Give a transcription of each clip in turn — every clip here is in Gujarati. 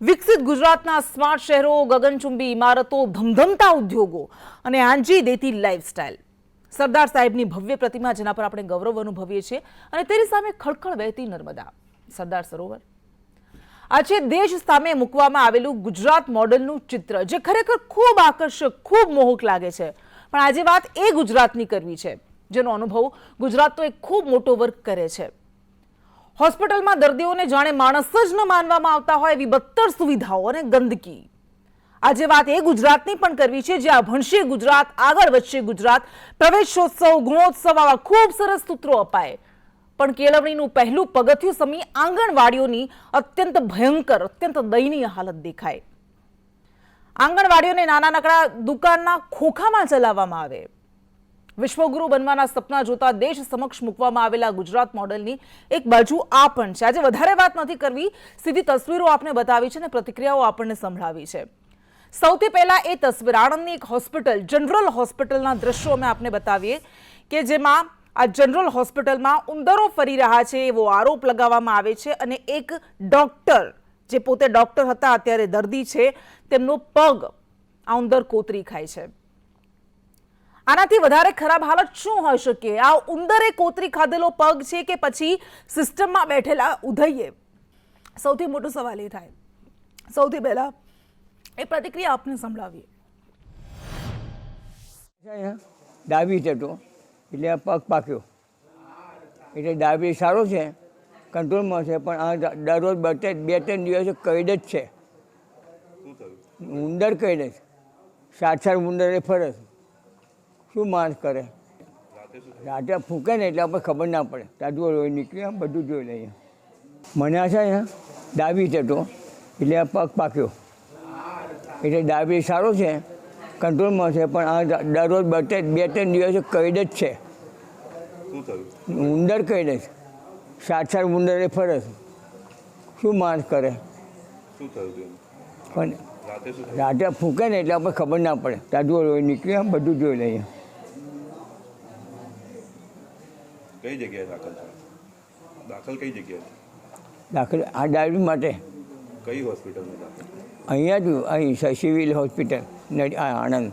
વિકસિત ગુજરાતના સ્માર્ટ શહેરો, ગગનચુંબી ઇમારતો, ધમધમતા ઉદ્યોગો અને આંજી દેતી લાઇફસ્ટાઇલ. સરદાર સાહેબની ભવ્ય પ્રતિમા જેના પર આપણે ગૌરવ અનુભવીએ છીએ અને તેની સામે ખળખળ વહેતી નર્મદા, સરદાર સરોવર. આજે દેશ સામે મૂકવામાં આવેલું ગુજરાત મોડલનું ચિત્ર જે ખરેખર ખૂબ આકર્ષક, ખૂબ મોહક લાગે છે. પણ આજે વાત એ ગુજરાતની કરવી છે જેનો અનુભવ ગુજરાતનો એક ખૂબ મોટો વર્ગ કરે છે. હોસ્પિટલમાં દર્દીઓને જાણે માણસ જ ન માનવામાં આવતા હોય એવી બદતર સુવિધાઓ અને ગંદકી. આજે વાત એ ગુજરાતની પણ કરવી છે જ્યાં ભણશે ગુજરાત, આગળ વધશે ગુજરાત, પ્રવેશોત્સવ, ગુણોત્સવ આવા ખૂબ સરસ સૂત્રો અપાય. પણ કેળવણીનું પહેલું પગથિયું સમી આંગણવાડીઓની અત્યંત ભયંકર, અત્યંત દયનીય હાલત દેખાય. આંગણવાડીઓને નાના નાકડા દુકાનના ખોખામાં ચલાવવામાં આવે. વિશ્વગુરુ બનવાના સપના જોતા દેશ સમક્ષ મૂકવામાં આવેલા ગુજરાત મોડલની એક બાજુ આ પણ છે. આજે વધારે વાત નથી કરવી, સીધી તસવીરો આપને બતાવી છે અને પ્રતિક્રિયાઓ આપણને સંભળાવી છે. સૌથી પહેલા એ તસવીર આણંદની એક હોસ્પિટલ, જનરલ હોસ્પિટલના દ્રશ્યો અમે આપને બતાવીએ કે જેમાં આ જનરલ હોસ્પિટલમાં ઉંદરો ફરી રહ્યા છે એવો આરોપ લગાવવામાં આવે છે અને એક ડોક્ટર જે પોતે ડોક્ટર હતા, અત્યારે દર્દી છે, તેમનો પગ આ ઉંદર કોતરી ખાય છે. આનાથી વધારે ખરાબ હાલત શું હોઈ શકે? આ ઉંદરે કોતરી ખાધેલો પગ છે કે પછી સિસ્ટમમાં બેઠેલા ઉધઈએ? સૌથી મોટો સવાલ એ થાય. સૌથી પહેલા એ પ્રતિક્રિયા આપને સંભળાવીએ. ડાબી ચટો એટલે આ પગ પાક્યો એટલે ડાબી સારો છે, કંટ્રોલમાં છે, પણ આ દરરોજ 2-3 દિવસે કઈડ જ છે. ઉંદર કઈડ જ, 7 ઉંદરે ફરે. શું માણસ કરે? રાતે ફૂંકે ને એટલે આપણે ખબર ના પડે. તાજું લોહી નીકળી બધું જોઈ લઈએ. મને આ છે ને ડાબી ચટો એટલે આ પગ પાક્યો એટલે ડાબી સારો છે, કંટ્રોલમાં છે, પણ આ દરરોજ 2-3 દિવસે કઈડ જ છે. ઉંદર કઈડ જ, 7 ઉંદરે ફરે. શું માણસ કરે? પણ રાતે ફૂંકે ને એટલે આપણે ખબર ના પડે. તાજું લોહી નીકળી બધું જોઈ લઈએ. કઈ જગ્યાએ દાખલ છે? દાખલ કઈ જગ્યાએ? દાખલ આ ડાયાબિટીસ માટે. કઈ હોસ્પિટલમાં દાખલ? અહીંયા જ, અહીં સિવિલ હોસ્પિટલ આણંદ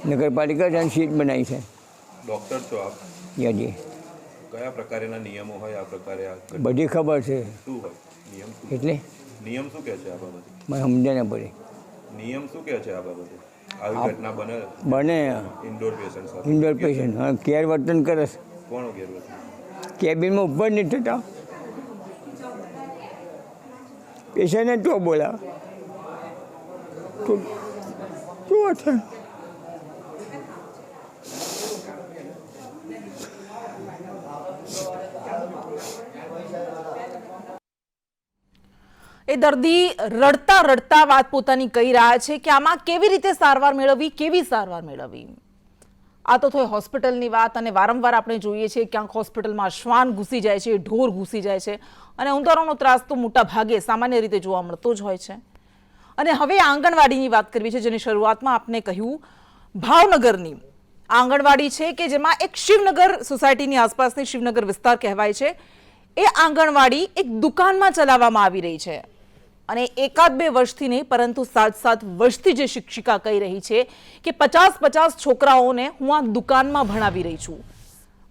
નગરપાલિકા ત્યાં સીટ બનાવી છે. ડૉક્ટર છો આપ? યાજી. કયા પ્રકારના નિયમો હોય આ પ્રકારે? બધી ખબર છે. શું હોય નિયમ? શું એટલે નિયમ શું કહે છે આ બાબતે? મને સમજે ના પડે. નિયમ શું કહે છે આ બાબતે? આવી ઘટના બને ઇન્ડોર પેશન્ટ સાથે? ઇન્ડોર પેશન્ટ હા કેર વર્તન કરે છે. કોણ ગેરવર્તન? કેબિનમાં ઉપર નહીં થતા પેશન્ટને તો બોલા તો શું છે? એ દર્દી રડતા રડતા વાત પોતાની કહી રહ્યા છે કે આમાં કેવી રીતે સારવાર મેળવવી, કેવી સારવાર મેળવવી. આ તો થઈ હોસ્પિટલની વાત અને વારંવાર આપણે જોઈએ છીએ ક્યાંક હોસ્પિટલમાં શ્વાન ઘૂસી જાય છે, ઢોર ઘૂસી જાય છે અને ઉંદરોનો ત્રાસ તો મોટા ભાગે સામાન્ય રીતે જોવા મળતો જ હોય છે. અને હવે આંગણવાડીની વાત કરવી છે જેની શરૂઆતમાં આપને કહ્યું. ભાવનગરની આંગણવાડી છે કે જેમાં એક શિવનગર સોસાયટીની આસપાસની શિવનગર વિસ્તાર કહેવાય છે. એ આંગણવાડી એક દુકાનમાં ચલાવવામાં આવી રહી છે અને 1-2 વર્ષથી નહીં પરંતુ 7 વર્ષથી જે શિક્ષિકા કહી રહી છે કે 50 છોકરાઓને હું આ દુકાનમાં ભણાવી રહી છું.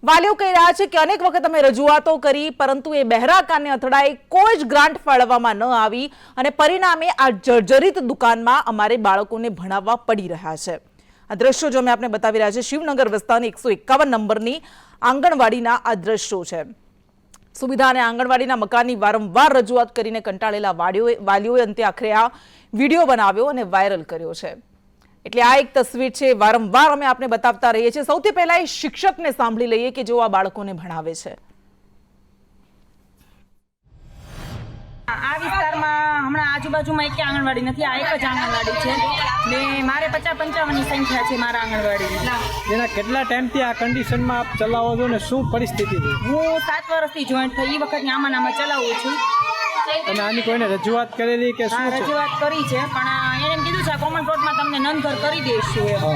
વાલીઓ કહી રહ્યા છે કે અનેક વખત અમે રજૂઆતો કરી પરંતુ એ બહેરા કાને અથડાઈ, કોઈ જ ગ્રાન્ટ ફાળવવામાં ન આવી અને પરિણામે આ જર્જરિત દુકાનમાં અમારે બાળકોને ભણાવવા પડી રહ્યા છે. આ દ્રશ્યો જો અમે આપને બતાવી રહ્યા છે શિવનગર વિસ્તારની 151 નંબરની આંગણવાડીના આ દ્રશ્યો છે. સુવિધા અને આંગણવાડીના મકાનની વારંવાર રજૂઆત કરીને કંટાળેલા વાલીઓએ અંતે આખરે આ વિડીયો બનાવ્યો અને વાયરલ કર્યો છે. એટલે આ એક તસવીર છે, વારંવાર અમે આપને બતાવતા રહીએ છીએ. સૌથી પહેલા એ શિક્ષકને સાંભળી લઈએ કે જેઓ આ બાળકોને ભણાવે છે. આ વિસ્તારમાં હમણાં આજુબાજુમાં એક આંગણવાડી નથી, આ એક જ આંગણવાડી છે ને મારે 50-55ની સંખ્યા છે મારા આંગણવાડીની. એના કેટલા ટાઈમથી આ કન્ડિશનમાં આપ ચલાવો છો ને શું પરિસ્થિતિ છે? હું 7 વર્ષથી જોઈન્ટ થઈ, એ વખતની આમાં ચલાવું છું. અને આની કોઈને રજૂઆત કરેલી કે શું? રજૂઆત કરી છે પણ એને એમ કીધું છે કોમન પ્લોટમાં તમને નંધર કરી દઈશું.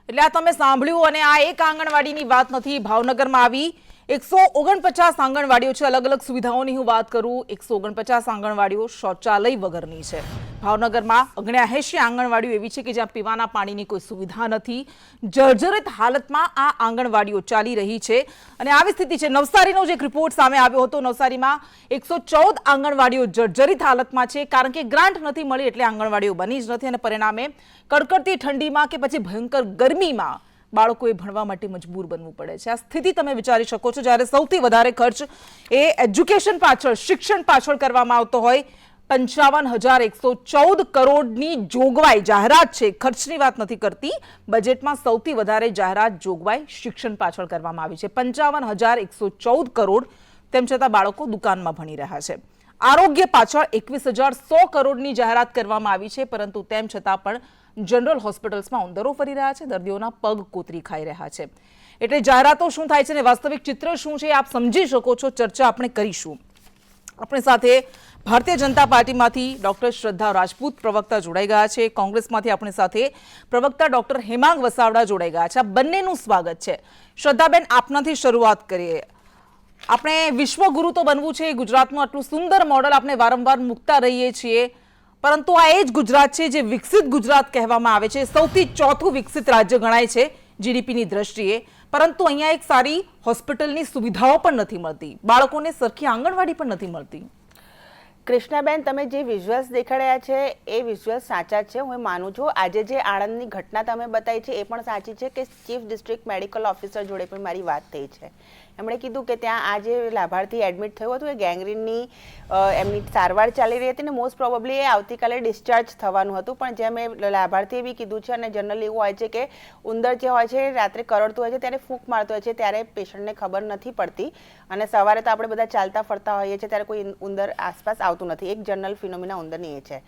એટલે આ તમે સાંભળ્યું અને આ એક આંગણવાડીની વાત નથી. ભાવનગરમાં આવી 149 આંગણવાડીઓ છે. અલગ અલગ સુવિધાઓની હું વાત કરું, 149 આંગણવાડીઓ શૌચાલય વગરની છે. ભાવનગરમાં 79 આંગણવાડીઓ એવી છે કે જ્યાં પીવાના પાણીની કોઈ સુવિધા નથી. જર્જરિત હાલતમાં આ આંગણવાડીઓ ચાલી રહી છે અને આવી સ્થિતિ છે. નવસારીનો જે એક રિપોર્ટ સામે આવ્યો હતો, નવસારીમાં 114 આંગણવાડીઓ જર્જરિત હાલતમાં છે, કારણ કે ગ્રાન્ટ નથી મળી એટલે આંગણવાડીઓ બની જ નથી અને પરિણામે કડકડતી ઠંડીમાં કે પછી ભયંકર ગરમીમાં બાળકોએ ભણવા માટે મજબૂર બનવું પડે છે. આ સ્થિતિ તમે વિચારી શકો છો, જ્યારે સૌથી વધારે ખર્ચ એ એજ્યુકેશન પાછળ, શિક્ષણ પાછળ કરવામાં આવતો હોય. 55,114 કરોડની જોગવાઈ જાહેરાત છે, ખર્ચની વાત નથી કરતી. બજેટમાં સૌથી વધારે જાહેરાત જોગવાઈ શિક્ષણ પાછળ કરવામાં આવી છે. 55,114 કરોડ. તેમ છતાં બાળકો દુકાનમાં ભણી રહ્યા છે. આરોગ્ય પાછળ 21,100 કરોડની જાહેરાત કરવામાં આવી છે, પરંતુ તેમ છતાં પણ જનરલ હોસ્પિટલ્સમાં ઉંદરો ફરી રહ્યા છે, દર્દીઓના પગ કોતરી ખાઈ રહ્યા છે. એટલે જાહેરાતો શું થાય છે અને વાસ્તવિક ચિત્ર શું છે આપ સમજી શકો છો. ચર્ચા આપણે કરીશું. આપણી સાથે ભારતીય જનતા પાર્ટીમાંથી ડોક્ટર શ્રદ્ધા રાજપૂત પ્રવક્તા જોડાઈ ગયા છે. કોંગ્રેસમાંથી આપણી સાથે પ્રવક્તા ડોક્ટર હેમાંગ વસાવડા જોડાઈ ગયા છે. આ બંનેનું સ્વાગત છે. શ્રદ્ધાબેન, આપનાથી શરૂઆત કરીએ. આપણે વિશ્વગુરુ તો બનવું છે, ગુજરાતનું આટલું સુંદર મોડલ આપણે વારંવાર મૂકતા રહીએ છીએ, પરંતુ આ એ જ ગુજરાત છે જે વિકસિત ગુજરાત કહેવામાં આવે છે. સૌથી ચોથું વિકસિત રાજ્ય ગણાય છે જીડીપીની દ્રષ્ટિએ, પરંતુ અહીંયા એક સારી હોસ્પિટલની સુવિધાઓ પણ નથી મળતી, બાળકોને સરખી આંગણવાડી પણ નથી મળતી. કૃષ્ણાબેન, તમે જે વિઝ્યુઅલ્સ દેખાડ્યા છે એ વિઝ્યુઅલ્સ સાચા છે, હું માનું છું. આજે જે આણંદની ઘટના તમે બતાવી છે એ પણ સાચી છે કે ચીફ ડિસ્ટ્રિક્ટ મેડિકલ ઓફિસર જોડે પણ મારી વાત થઈ છે. એમણે કીધું કે ત્યાં આ જે લાભાર્થી એડમિટ થયું હતું એ ગેંગ્રીનની એમની સારવાર ચાલી રહી હતી ને મોસ્ટ પ્રોબેબલી એ આવતીકાલે ડિસ્ચાર્જ થવાનું હતું. પણ જેમ એ લાભાર્થીએ બી કીધું છે અને જનરલી એવું હોય છે કે ઉંદર જે હોય છે રાત્રે કરડતું હોય છે ત્યારે ફૂંક મારતો હોય છે, ત્યારે પેશન્ટને ખબર નથી પડતી અને સવારે તો આપણે બધા ચાલતા ફરતા હોઈએ છીએ ત્યારે કોઈ ઉંદર આસપાસ આવતું નથી. એક જનરલ ફિનોમિના ઉંદરની એ છે.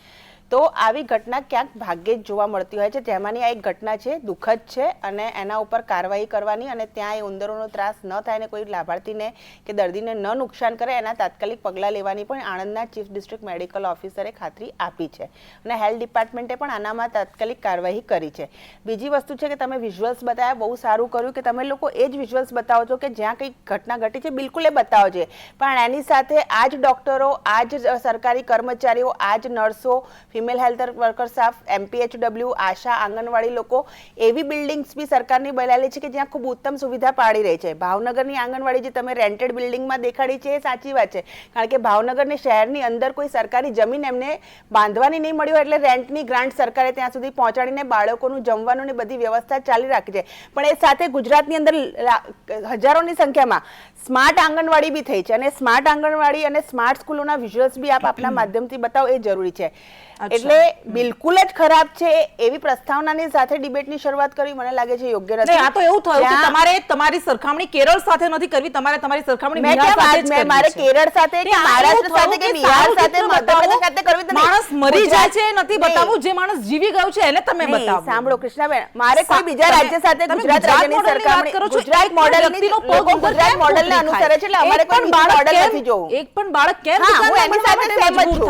તો આવી ઘટના ક્યાંક ભાગ્યે જ જોવા મળતી હોય છે, જેમાંની આ એક ઘટના છે, દુઃખદ છે અને એના ઉપર કાર્યવાહી કરવાની અને ત્યાં એ ઉંદરોનો ત્રાસ ન થાય ને કોઈ લાભાર્થીને કે દર્દીને ન નુકસાન કરે એના તાત્કાલિક પગલાં લેવાની પણ આણંદના ચીફ ડિસ્ટ્રિક્ટ મેડિકલ ઓફિસરે ખાતરી આપી છે અને હેલ્થ ડિપાર્ટમેન્ટે પણ આનામાં તાત્કાલિક કાર્યવાહી કરી છે. બીજી વસ્તુ છે કે તમે વિઝ્યુઅલ્સ બતાવ્યા, બહુ સારું કર્યું કે તમે લોકો એ જ વિઝ્યુઅલ્સ બતાવો છો કે જ્યાં કંઈક ઘટના ઘટી છે બિલકુલ એ બતાવો છે, પણ એની સાથે આ જ ડૉક્ટરો, આ જ સરકારી કર્મચારીઓ, આ જ નર્સો, female health worker staff, MPHW, આશા, આંગણવાડી લોકો, એવી બિલ્ડિંગ્સ બી સરકારની બનાવેલી છે કે જ્યાં ખૂબ ઉત્તમ સુવિધા પાડી રહી છે. ભાવનગરની આંગણવાડી જે તમે રેન્ટેડ બિલ્ડિંગમાં દેખાડી છે એ સાચી વાત છે, કારણ કે ભાવનગરની શહેરની અંદર કોઈ સરકારી જમીન એમને બાંધવાની નહીં મળી હોય એટલે રેન્ટની ગ્રાન્ટ સરકારે ત્યાં સુધી પહોંચાડીને બાળકોનું જમવાનું ને બધી વ્યવસ્થા ચાલી રાખી છે. પણ એ સાથે ગુજરાતની અંદર હજારોની સંખ્યામાં સ્માર્ટ આંગણવાડી બી થઈ છે અને સ્માર્ટ આંગણવાડી અને સ્માર્ટ સ્કૂલોના વિઝ્યુઅલ્સ બી આપ આપના માધ્યમથી બતાવો એ જરૂરી છે. એટલે બિલકુલ જ ખરાબ છે એવી પ્રસ્તાવનાની સાથે ડિબેટની શરૂઆત કરવી મને લાગે છે યોગ્ય નથી. આ તો એવું થયું કે તમારે તમારી સરખામણી કેરળ સાથે નથી કરવી, તમારે તમારી સરખામણી બિહાર સાથે જ કરવી છે. મારે કેરળ સાથે કે મહારાષ્ટ્ર સાથે કે બિહાર સાથે મધ્યપ્રદેશ સાથે કરવી નથી. માણસ મરી જાય છે નથી બતાવવું, જે માણસ જીવી ગયો છે એને તમે બતાવો. સાંભળો કૃષ્ણાબેન, મારે કોઈ બીજા રાજ્ય સાથે ગુજરાત રાજ્યની સરખામણી, ગુજરાત મોડેલની લોકો ગુજરાત મોડેલને અનુસરે છે એટલે અમારે કોઈ મોડેલ નથી જોવું. એક પણ બાળક કેમ હું એની સાથે સહેમત છું,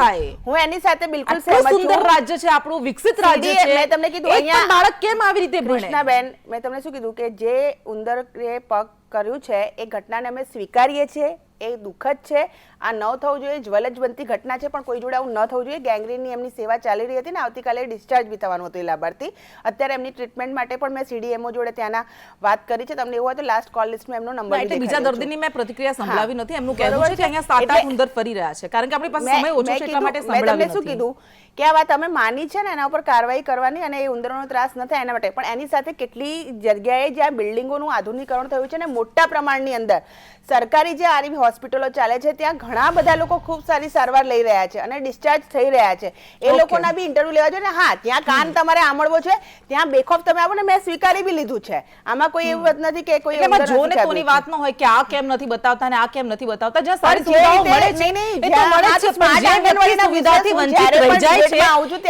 હું એની સાથે બિલકુલ સહેમત છું. સુંદર રાજ્ય છે આપણું, વિકસિત રાજ્ય છે. મેં તમને કીધું અહીંયા બાળક કેમ આવી રીતે ભણે? કૃષ્ણાબેન, મેં તમને શું કીધું કે જે ઉંદરે પગ કર્યું છે એ ઘટનાને અમે સ્વીકારીએ છીએ, એ દુઃખદ છે. આ ન થવું જોઈએ, જ્વલજ બનતી ઘટના છે, પણ કોઈ જોડે આવું ન થવું જોઈએ. ગેંગ્રીનની એમની સેવા ચાલી રહી હતી ને આવતીકાલે ડિસ્ચાર્જ બી થવાનું હતું એ લાભાર્થી. અત્યારે એમની ટ્રીટમેન્ટ માટે પણ મેં CDMO જોડે ત્યાંના વાત કરી છે. તમને એવું હોય તો લાસ્ટ કોલ લિસ્ટમાં એમનો નંબર એટલે બીજા દર્દીની મેં પ્રતિક્રિયા સંભળાવી નથી. એમનું કહેવું છે કે અહીંયા 7-8 ઉંદર ફરી રહ્યા છે, કારણ કે આપણી પાસે સમય ઓછો છે એટલા માટે સંભળાવી મેં તમને શું કીધું કે આ વાત અમે માની છે ને એના ઉપર કાર્યવાહી કરવાની અને એ ઉંદરોનો ત્રાસ ન થાય એના માટે. પણ એની સાથે કેટલી જગ્યાએ જ્યાં બિલ્ડિંગોનું આધુનિકરણ થયું છે ને મોટા પ્રમાણની અંદર સરકારી જે આરવી હોસ્પિટલો ચાલે છે ત્યાં ઘણા બધા લોકો ખૂબ સારી સારવાર લઈ રહ્યા છે અને ડિસ્ચાર્જ થઈ રહ્યા છે. એ લોકોના બી ઇન્ટરવ્યુ લેવા જોઈએ ને. હા, ત્યાં કાન તમારે આમળવો છે, ત્યાં બેખોફ તમે આવો ને, મેં સ્વીકારી બી લીધું છે. આમાં કોઈ એવું વાત નથી કે કોઈ જોને તોની વાત ન હોય કે આ કેમ નથી બતાવતા ને આ કેમ નથી બતાવતા. જ્યાં સારી સુવિધાઓ મળે છે એ તો મળે છે, પણ જે વ્યક્તિ સુવિધાથી વંચિત રહી જાય છે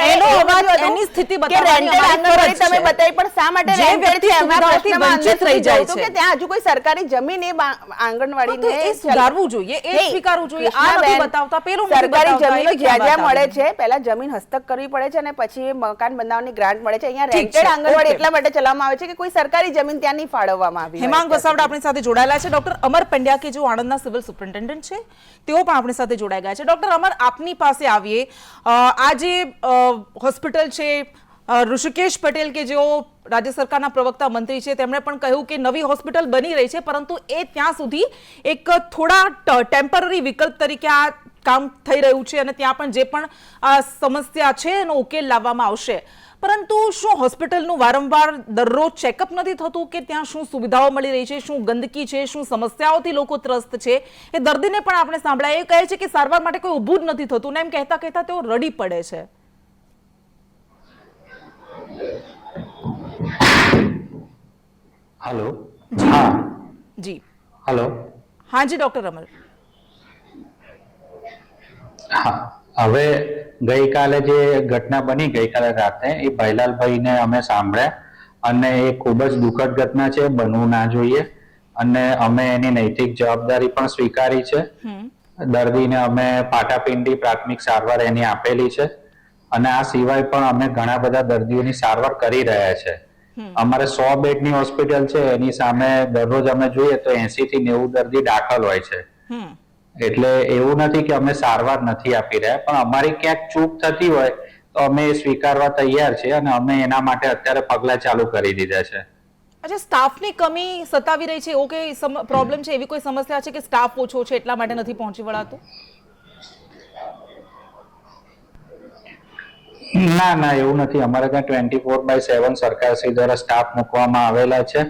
એનો અવાજ, એની સ્થિતિ બતાવવાની અમારી ફરજ તમે બતાવી. પણ શા માટે જે વ્યક્તિ સુવિધાથી વંચિત રહી જાય છે કે ત્યાં હજુ કોઈ સરકારી જમીન એ આંગણવાડીને એ સુધારવું જોઈએ, એ સ્વીકારવું બતાવવું જોઈએ, આ નથી કૃષ્ણાબેન, બતાવતા, પેલું નથી સરકારી બતાવતા, જમીનો એવી ક્યાં જ્યાં જ્યાં વાત મળે આવી? છે પહેલા જમીન હસ્તક કરવી પડે છે અને પછી મકાન બનાવવાની ગ્રાન્ટ મળે છે. અહીંયા ઠીક છે, રેન્ટેડ આંગણવાડી ઓકે. એટલા માટે ચલાવવામાં આવે છે કે કોઈ સરકારી જમીન ત્યાં નહીં ફાળવવામાં આવી હોય. હેમાંગ વસાવડા આપણી સાથે જોડાયેલા છે. ડોક્ટર અમર પંડ્યા કે જેઓ આણંદના સિવિલ સુપ્રિન્ટેન્ડન્ટ છે, તેઓ પણ આપણી સાથે જોડાઈ ગયા છે. ડોક્ટર અમર, આપની પાસે આવીએ. આ જે હોસ્પિટલ છે, ઋષિકેશ પટેલ કે જેઓ રાજ્ય સરકારના પ્રવક્તા મંત્રી છે, તેમણે પણ કહ્યું કે નવી હોસ્પિટલ બની રહી છે, પરંતુ એ ત્યાં સુધી એક થોડા ટેમ્પરરી વિકલ્પ તરીકે આ કામ થઈ રહ્યું છે અને ત્યાં પણ જે પણ આ સમસ્યા છે એનો ઉકેલ લાવવામાં આવશે. પરંતુ શું હોસ્પિટલનું વારંવાર દરરોજ ચેકઅપ નથી થતું કે ત્યાં શું સુવિધાઓ મળી રહી છે, શું ગંદકી છે, શું સમસ્યાઓથી લોકો ત્રસ્ત છે? એ દર્દીને પણ આપણે સાંભળ્યા, એ કહે છે કે સારવાર માટે કોઈ ઊભું જ નથી થતું ને એમ કહેતા કહેતા તેઓ રડી પડે છે. हेलो हाँ જી हेलो હા જી ડોક્ટર અમર. હા હવે ગઈકાલે જે ઘટના બની ગઈકાલે રાતે એ ભાઈલાલભાઈને અમે સાંભળ્યા અને એ ખૂબ જ દુઃખદ ઘટના છે, બનવું ના જોઈએ અને અમે એની નૈતિક જવાબદારી પણ સ્વીકારી છે. દર્દીને અમે પાટાપિંડી પ્રાથમિક સારવાર એની આપેલી છે અને આ સિવાય પણ અમે ઘણા બધા દર્દીઓની સારવાર કરી રહ્યા છે. અમારે 100 બેડની હોસ્પિટલ છે, એની સામે દરરોજ અમે જોઈએ તો 80 થી 90 દર્દી દાખલ હોય છે. એટલે એવું નથી કે અમે સારવાર નથી આપી રહ્યા, પણ અમારી ક્યાંક ચૂક થતી હોય તો અમે એ સ્વીકારવા તૈયાર છીએ અને અમે એના માટે અત્યારે પગલાં ચાલુ કરી દીધા છે. અચ્છા, સ્ટાફની કમી સતાવી રહી છે, એવો કોઈ પ્રોબ્લેમ છે, એવી કોઈ સમસ્યા છે કે સ્ટાફ ઓછો છે એટલા માટે નથી પહોંચી વળાતું? ના ના એવું નથી. અમારે ત્યાં 24/7 સરકારશ્રી દ્વારા સ્ટાફ મૂકવામાં આવેલા છે.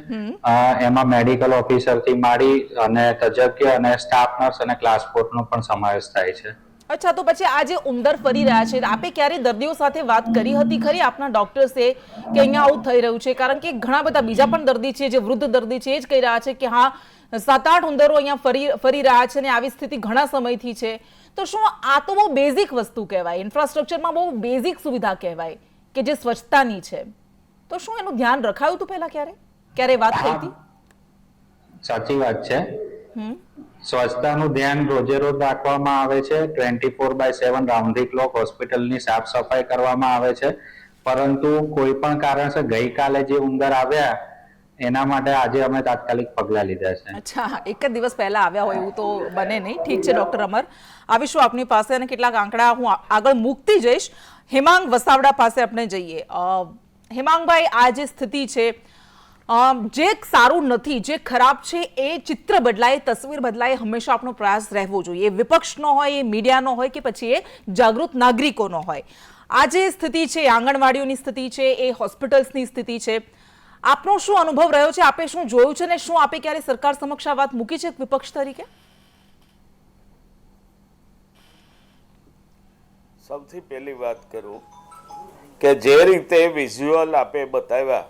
એમાં મેડિકલ ઓફિસર થી માંડી અને તજજ્ઞ અને સ્ટાફ નર્સ અને ક્લાસ 4 નો પણ સમાવેશ થાય છે. અચ્છા, તો પછી આ જે ઉંદર ફરી રહ્યા છે, આપે ક્યારે દર્દીઓ સાથે વાત કરી હતી ખરી આપના ડોક્ટર્સે કે અહીંયા આવું થઈ રહ્યું છે? કારણ કે ઘણા બધા બીજા પણ દર્દી છે, જે વૃદ્ધ દર્દી છે, એ જ કહી રહ્યા છે કે હા 7-8 ઉંદરો અહીંયા ફરી રહ્યા છે અને આવી સ્થિતિ ઘણા સમયથી છે. તો શું આ તો બહુ બેઝિક વસ્તુ કહેવાય, ઇન્ફ્રાસ્ટ્રક્ચરમાં બહુ બેઝિક સુવિધા કહેવાય કે જે સ્વચ્છતાની છે, તો શું એનું ધ્યાન રખાયું હતું પહેલા ક્યારે વાત થઈ હતી? સાચી વાત છે. સ્વચ્છતાનું ધ્યાન રોજે રોજ રાખવામાં આવે છે. 24/7 રાઉન્ડ ધી ક્લોક હોસ્પિટલની સાફ સફાઈ કરવામાં આવે છે. પરંતુ કોઈ પણ કારણસર ગઈકાલે જે ઉંદર આવ્યા એના માટે આજે અમે તાત્કાલિક પગલાં લીધા છે. અચ્છા, એક જ દિવસ પહેલા આવ્યા હોય એવું તો બને નહીં. ઠીક છે ડોક્ટર અમર, આવીશું આપની પાસે અને કેટલાક આંકડા હું આગળ મૂકતી જઈશ. હેમાંગ વસાવડા પાસે આપણે જઈએ. હેમાંગભાઈ, આ જે સ્થિતિ છે, જે સારું નથી, જે ખરાબ છે, એ ચિત્ર બદલાય, તસવીર બદલાય, હંમેશા આપણો પ્રયાસ રહેવો જોઈએ. એ વિપક્ષનો હોય, એ મીડિયાનો હોય કે પછી એ જાગૃત નાગરિકોનો હોય. આ જે સ્થિતિ છે, આંગણવાડીઓની સ્થિતિ છે, એ હોસ્પિટલ્સની સ્થિતિ છે, આપનો શું અનુભવ રહ્યો છે? આપે શું જોયું છે ને શું આપે ક્યારે સરકાર સમક્ષ આ વાત મૂકી છે વિપક્ષ તરીકે? સૌથી પહેલી વાત કરું કે જે રીતે વિઝ્યુઅલ આપે બતાવ્યા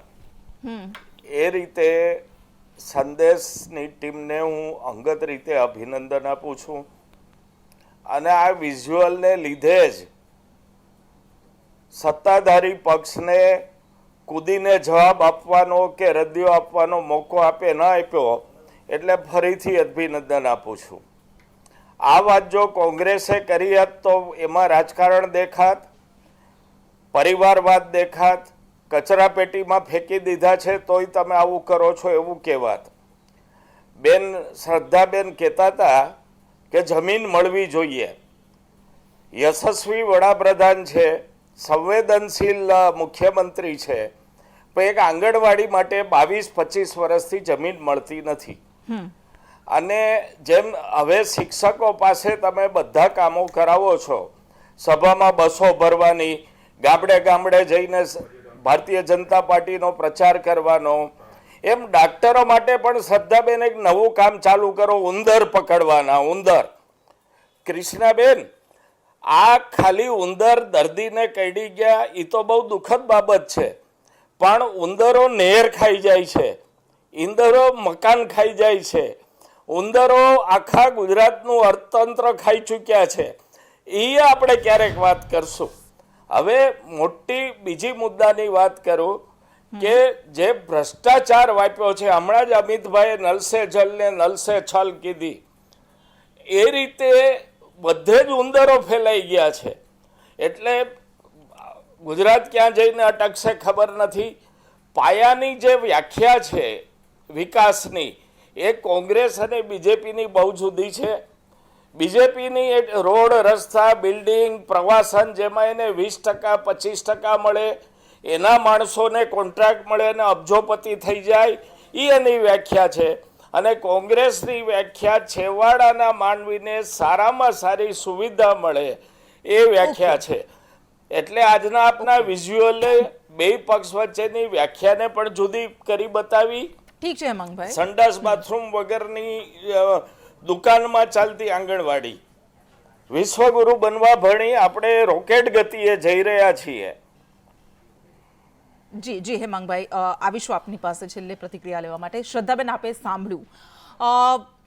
એ રીતે સંદેશની ટીમને હું અંગત રીતે અભિનંદન આપું છું. અને આ વિઝ્યુઅલને લીધે જ સત્તાધારી પક્ષને કૂદીને જવાબ આપવાનો કે રદિયો આપવાનો મોકો આપે ન આપ્યો, એટલે ફરીથી અભિનંદન આપું છું. આ વાત જો કોંગ્રેસે કરી હોત તો એમાં રાજકારણ દેખાત, પરિવારવાદ દેખાત, કચરા પેટીમાં ફેંકી દીધા છે તોય તમે આવું કરો છો એવું કહેવાત. બેન શ્રદ્ધાબેન કહેતા હતા કે જમીન મળવી જોઈએ. યશસ્વી વડાપ્રધાન છે, સંવેદનશીલ મુખ્યમંત્રી છે, પણ એક આંગણવાડી માટે 22-25 વર્ષથી જમીન મળતી નથી. અને જેમ હવે શિક્ષકો પાસે તમે બધા કામો કરાવો છો, સભામાં બસો ભરવાની, ગામડે ગામડે જઈને ભારતીય જનતા પાર્ટીનો પ્રચાર કરવાનો, એમ ડાક્ટરો માટે પણ શ્રદ્ધાબેન એક નવું કામ ચાલુ કરો, ઉંદર પકડવાના. ઉંદર, કૃષ્ણાબેન, આ ખાલી ઉંદર દર્દીને કરડી ગયા એ તો બહુ દુઃખદ બાબત છે, પણ ઉંદરો નહેર ખાઈ જાય છે, ઉંદરો મકાન ખાઈ જાય છે, ઉંદરો આખા ગુજરાતનું અર્થતંત્ર ખાઈ ચૂક્યા છે. એ આપણે ક્યારેક વાત કરશું. હવે મોટી બીજી મુદ્દાની વાત કરું કે જે ભ્રષ્ટાચાર વાપ્યો છે, હમણાં જ અમિતભાઈએ નલ સે જલ ને નલ સે છલ કીધી, એ રીતે બધે જ ઉંદરો ફેલાઈ ગયા છે. એટલે ગુજરાત ક્યાં જઈને અટકશે ખબર નથી. પાયાની જે વ્યાખ્યા છે વિકાસની, એ કોંગ્રેસ અને બીજેપીની બહુ જુદી છે. બીજેપીની રોડ, રસ્તા, બિલ્ડિંગ, પ્રવાસન, જેમાં એને 20% 25% મળે, એના માણસોને કોન્ટ્રાક્ટ મળે અને અબજોપતિ થઈ જાય, એ એની વ્યાખ્યા છે. અને કોંગ્રેસની વ્યાખ્યા છેવાડાના માનવીને સારામાં સારી સુવિધા મળે, એ વ્યાખ્યા છે. એટલે આજના આપના વિઝ્યુઅલે બે પક્ષ વચ્ચેની વ્યાખ્યાને પણ જુદી કરી બતાવી. ઠીક છે હેમાંગભાઈ. સંડાસ બાથરૂમ વગરની દુકાનમાં ચાલતી આંગણવાડી, વિશ્વગુરુ બનવા ભણી આપણે રોકેટ ગતિએ જઈ રહ્યા છીએ. જી જી હેમાંગભાઈ, આવીશું આપની પાસે છેલ્લે પ્રતિક્રિયા લેવા માટે. શ્રદ્ધાબેન, આપે સાંભળ્યું,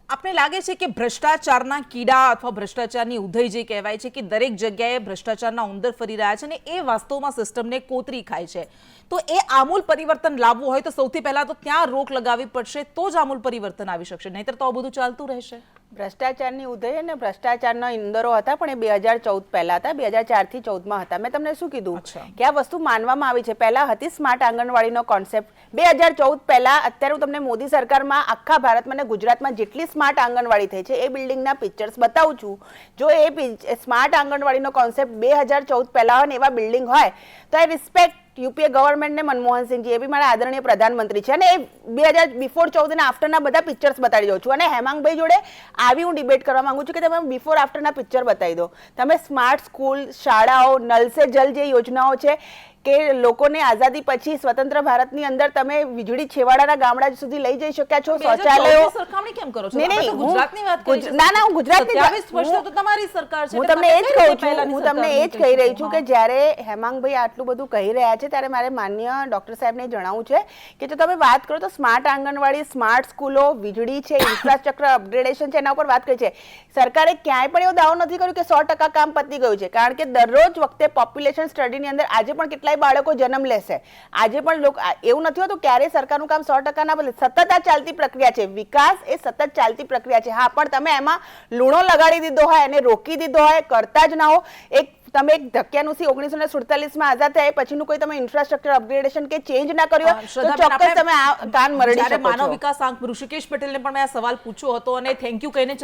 આપને લાગે છે કે ભ્રષ્ટાચારના કીડા અથવા ભ્રષ્ટાચારની ઉધઈ જે કહેવાય છે કે દરેક જગ્યાએ ભ્રષ્ટાચારના ઉંદર ફરી રહ્યા છે અને એ વાસ્તવમાં સિસ્ટમને કોતરી ખાય છે, તો એ આમૂલ પરિવર્તન લાવવું હોય તો સૌથી પહેલા તો ત્યાં રોક લગાવવી પડશે, તો જ આમૂલ પરિવર્તન આવી શકશે, નહીતર તો આ બધું ચાલતું રહેશે. ભ્રષ્ટાચારની ઉદય અને ભ્રષ્ટાચારના ઇંદરો હતા, પણ એ 2014 પહેલા હતા, 2004 થી 14માં હતા. મેં તમને શું કીધું કે આ વસ્તુ માનવામાં આવી છે. પહેલા હતી સ્માર્ટ આંગણવાડીનો કોન્સેપ્ટ 2014 પહેલા. અત્યારે હું તમને મોદી સરકારમાં આખા ભારતમાં અને ગુજરાતમાં જેટલી સ્માર્ટ આંગણવાડી થઈ છે એ બિલ્ડિંગના પિક્ચર્સ બતાવું છું. જો એ સ્માર્ટ આંગણવાડીનો કોન્સેપ્ટ 2014 પહેલા હોય ને એવા બિલ્ડિંગ હોય તો આઈ રિસ્પેક્ટ યુપીએ ગવર્મેન્ટ ને મનમોહનસિંહજી, એ બી મારા આદરણીય પ્રધાનમંત્રી છે, અને એ 2000 બિફોર 14 અને આફ્ટરના બધા પિક્ચર્સ બતાડી દઉં છું. અને હેમાંગભાઈ જોડે આવી હું ડિબેટ કરવા માંગુ છું કે તમે બિફોર આફ્ટરના પિક્ચર બતાવી દો. તમે સ્માર્ટ સ્કૂલ, શાળાઓ, નલ સે જલ જે યોજનાઓ છે કે લોકોને આઝાદી પછી સ્વતંત્ર ભારતની અંદર તમે વીજળી છેવાડાના ગામડા સુધી લઈ જઈ શક્યા છો. શૌચાલયો સરખામણી કેમ કરો છો? નહીં, આપણે તો ગુજરાતની વાત કરી છે. ના ના, હું ગુજરાતની 27 વર્ષ તો તમારી સરકાર છે. હું તમને એ જ કહું છું, હું તમને એ જ કહી રહી છું કે જ્યારે હેમાંગભાઈ આટલું બધું કહી રહ્યા છે ત્યારે મારે માન્ય ડોક્ટર સાહેબને જણાવવું છે કે જો તમે વાત કરો તો સ્માર્ટ આંગણવાડી, સ્માર્ટ સ્કૂલો, વીજળી છે, ઇન્ફ્રાસ્ટ્રક્ચર અપગ્રેડેશન છે, એના ઉપર વાત કરી છે. સરકારે ક્યાંય પણ એવો દાવો નથી કર્યો કે 100% કામ પતી ગયું છે, કારણ કે દરરોજ વખતે પોપ્યુલેશન સ્ટડીની અંદર આજે પણ કેટલાય બાળકો જન્મ લેશે. આજે પણ લોકો એવું નથી હોતું ક્યારે સરકારનું કામ 100% ના બદલે. સતત આ ચાલતી પ્રક્રિયા છે. વિકાસ એ સતત ચાલતી પ્રક્રિયા છે. હા, પણ તમે એમાં લૂણો લગાડી દીધો હોય અને રોકી દીધો હોય, કરતા જ ના હો. તમે એક ધક્યાનુસી 1947માં આઝાદ થયા પછીનું કોઈ તમે ઇન્ફ્રાસ્ટ્રક્ચર અપગ્રેડેશન કે ચેન્જ ના કર્યો તો ચોક્કસ તમે આ કાન મરડી શકો છો. માનવ વિકાસ આંક ઋષિકેશ પટેલને પણ મેં આ સવાલ પૂછ્યો હતો અને થેન્ક યુ કહીને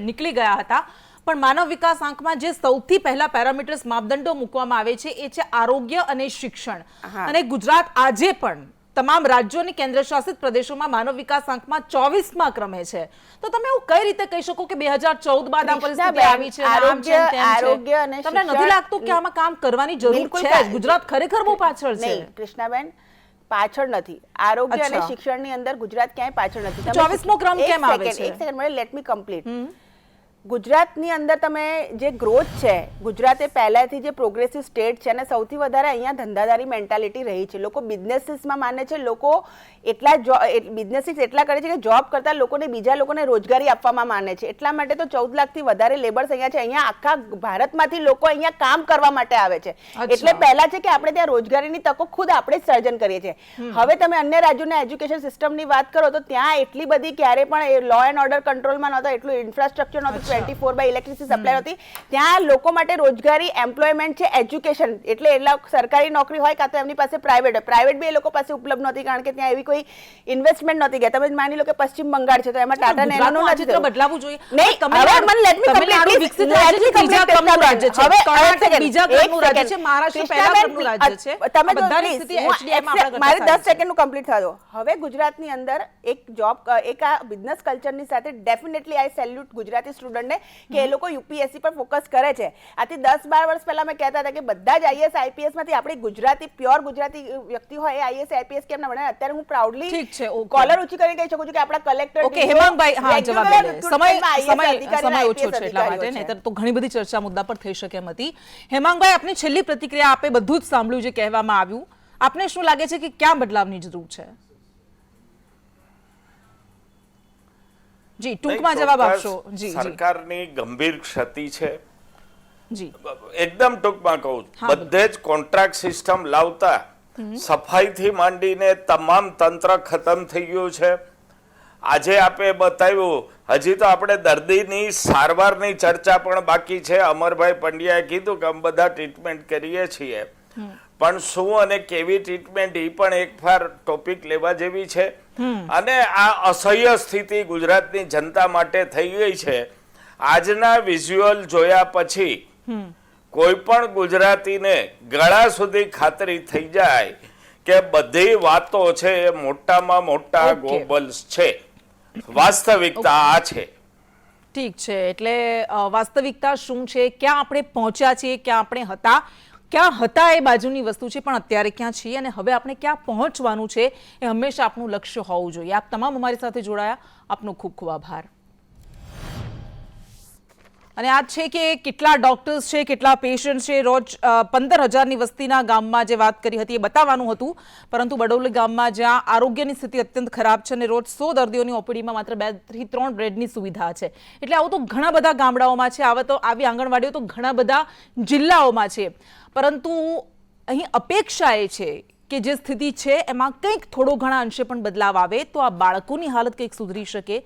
નીકળી ગયા હતા. પણ માનવ વિકાસ આંકમાં જે સૌથી પહેલા પેરામીટર્સ, માપદંડો મૂકવામાં આવે છે એ છે આરોગ્ય અને શિક્ષણ. અને ગુજરાત આજે પણ તમામ રાજ્યો અને કેન્દ્રશાસિત પ્રદેશોમાં માનવ વિકાસ આંકમાં 24માં ક્રમે છે. તો તમે એવું કઈ રીતે કહી શકો કે 2014 બાદ આ પરિસ્થિતિ આવી છે? આરોગ્ય અને તમને નથી લાગતું કે આમાં કામ કરવાની જરૂર છે? ગુજરાત ખરેખર બહુ પાછળ છે. કૃષ્ણાબેન, પાછળ નથી. આરોગ્ય અને શિક્ષણની અંદર ગુજરાત ક્યાંય પાછળ નથી. 24મો ક્રમ કેમ આવે છે? એક સેકન્ડ મને લેટ મી કમ્પ્લીટ. ગુજરાતની અંદર તમે જે ગ્રોથ છે, ગુજરાતે પહેલાથી જે પ્રોગ્રેસિવ સ્ટેટ છે અને સૌથી વધારે અહીંયા ધંધાદારી મેન્ટાલિટી રહી છે. લોકો બિઝનેસીસમાં માને છે. લોકો બિઝનેસીસ એટલા કરે છે કે જોબ કરતા લોકોને બીજા લોકોને રોજગારી આપવામાં માને છે. એટલા માટે તો 14 લાખથી વધારે લેબર્સ અહીંયા છે. અહીંયા આખા ભારતમાંથી લોકો અહીંયા કામ કરવા માટે આવે છે. એટલે પહેલા છે કે આપણે ત્યાં રોજગારીની તકો ખુદ આપણે જ સર્જન કરીએ છીએ. હવે તમે અન્ય રાજ્યોના એજ્યુકેશન સિસ્ટમની વાત કરો તો ત્યાં એટલી બધી ક્યારે પણ લો એન્ડ ઓર્ડર કંટ્રોલમાં નહોતો, એટલું ઇન્ફ્રાસ્ટ્રક્ચર નહોતું, 24/7 ઇલેક્ટ્રિસિટી સપ્લાય હતી. ત્યાં લોકો માટે રોજગારી, એમ્પ્લોયમેન્ટ છે, એજ્યુકેશન એટલે એટલા સરકારી નોકરી હોય કાં તો એમની પાસે પ્રાઇવેટ હોય. પ્રાઇવેટ બી એ લોકો પાસે ઉપલબ્ધ નહોતી કારણ કે ત્યાં એવી કોઈ ઇન્વેસ્ટમેન્ટ નહોતી ગયા. તમે માની લો કે પશ્ચિમ બંગાળ છે તો એમાં ટાટા નેનોનું ચિત્ર બદલાવું જોઈએ. નહીં, હવે મને લેટ મી કમ્પ્લીટ વિકસિત રાજ્ય છે, બીજા ક્રમનું રાજ્ય છે. હવે કર્ણાટક બીજા ક્રમનું રાજ્ય છે, મહારાષ્ટ્ર પહેલા ક્રમનું રાજ્ય છે. તમે બધાની સ્થિતિ HDM આપણા મારે 10 સેકન્ડનું કમ્પ્લીટ થયો. હવે ગુજરાતની અંદર એક જોબ, એક આ બિઝનેસ કલ્ચરની સાથે ડેફિનેટલી આઈ સેલ્યુટ ગુજરાતી સ્ટુડન્ટને કે એ લોકો યુપીએસસી પર ફોકસ કરે છે. આથી 10-12 વર્ષ પહેલા મેં કહેતા હતા કે બધા જ આઈએસ આઈપીએસ માંથી આપણી ગુજરાતી પ્યોર ગુજરાતી વ્યક્તિ હોય એ આઈએસ આઈપીએસ કેમ ના બને. અત્યારે હું પ્રાઉડલી કોલર ઊંચી કરી કહી શકું છું કે આપણા કલેક્ટર. ઓકે હેમાંગભાઈ, હા જવાબ લે. સમય ઓછો છે એટલા માટે, નહીતર તો ઘણી બધી ચર્ચા મુદ્દા પર થઈ શકે એમ હતી. હેમાંગભાઈ, આપની છેલ્લી પ્રતિક્રિયા, આપે બધું જ સાંભળ્યું જે કહેવામાં આવ્યું. આપને શું લાગે છે કે ક્યાં બદલાવની જરૂર છે? જી, ટૂંકમાં જવાબ આપશો. જી, સરકારની ગંભીર ક્ષતિ છે. જી, એકદમ ટૂંકમાં કહું, બધે જ કોન્ટ્રાક્ટ સિસ્ટમ લાવતા સફાઈથી માંડીને તમામ તંત્ર ખતમ થઈ ગયું છે. આજે આપે બતાવ્યું, હજી તો આપણે દર્દીની સારવારની ચર્ચા પણ બાકી છે. અમરભાઈ પંડ્યાએ કીધું કે અમે બધા ટ્રીટમેન્ટ કરીએ છીએ, પણ શું અને કેવી ટ્રીટમેન્ટ એ પણ એકવાર ટોપિક લેવા જેવી છે. અને આ અસહ્ય સ્થિતિ ગુજરાતની જનતા માટે થઈ ગઈ છે. આજના વિઝ્યુઅલ જોયા પછી કોઈ પણ ગુજરાતીને ગળા સુધી ખાતરી થઈ જાય કે બધી વાતો છે એ મોટામાં મોટા ગોબલ્સ છે. વાસ્તવિકતા આ છે. ઠીક છે, એટલે વાસ્તવિકતા શું છે, ક્યાં આપણે પહોંચ્યા છીએ, ક્યાં હતા એ બાજુની વસ્તુ છે, પણ અત્યારે ક્યાં છીએ અને હવે આપણે ક્યાં પહોંચવાનું છે એ હંમેશા આપનું લક્ષ્ય હોવું જોઈએ. આપ તમામ અમારી સાથે જોડાયા, આપનો ખૂબ ખૂબ આભાર. અને આ છે કે કેટલા ડોક્ટર્સ છે, કેટલા પેશન્ટ છે. રોજ 15,000ની વસ્તીના ગામમાં જે વાત કરી હતી એ બતાવવાનું હતું, પરંતુ બડોલી ગામમાં જ્યાં આરોગ્યની સ્થિતિ અત્યંત ખરાબ છે અને રોજ 100 દર્દીઓની ઓપીડીમાં માત્ર 2 થી 3 બેડની સુવિધા છે. એટલે આવું તો ઘણા બધા ગામડાઓમાં છે, આવી આંગણવાડીઓ તો ઘણા બધા જિલ્લાઓમાં છે. પરંતુ અહીં અપેક્ષા એ છે કે જે સ્થિતિ છે એમાં કંઈક થોડો ઘણા અંશે પણ બદલાવ આવે તો આ બાળકોની હાલત કંઈક સુધરી શકે.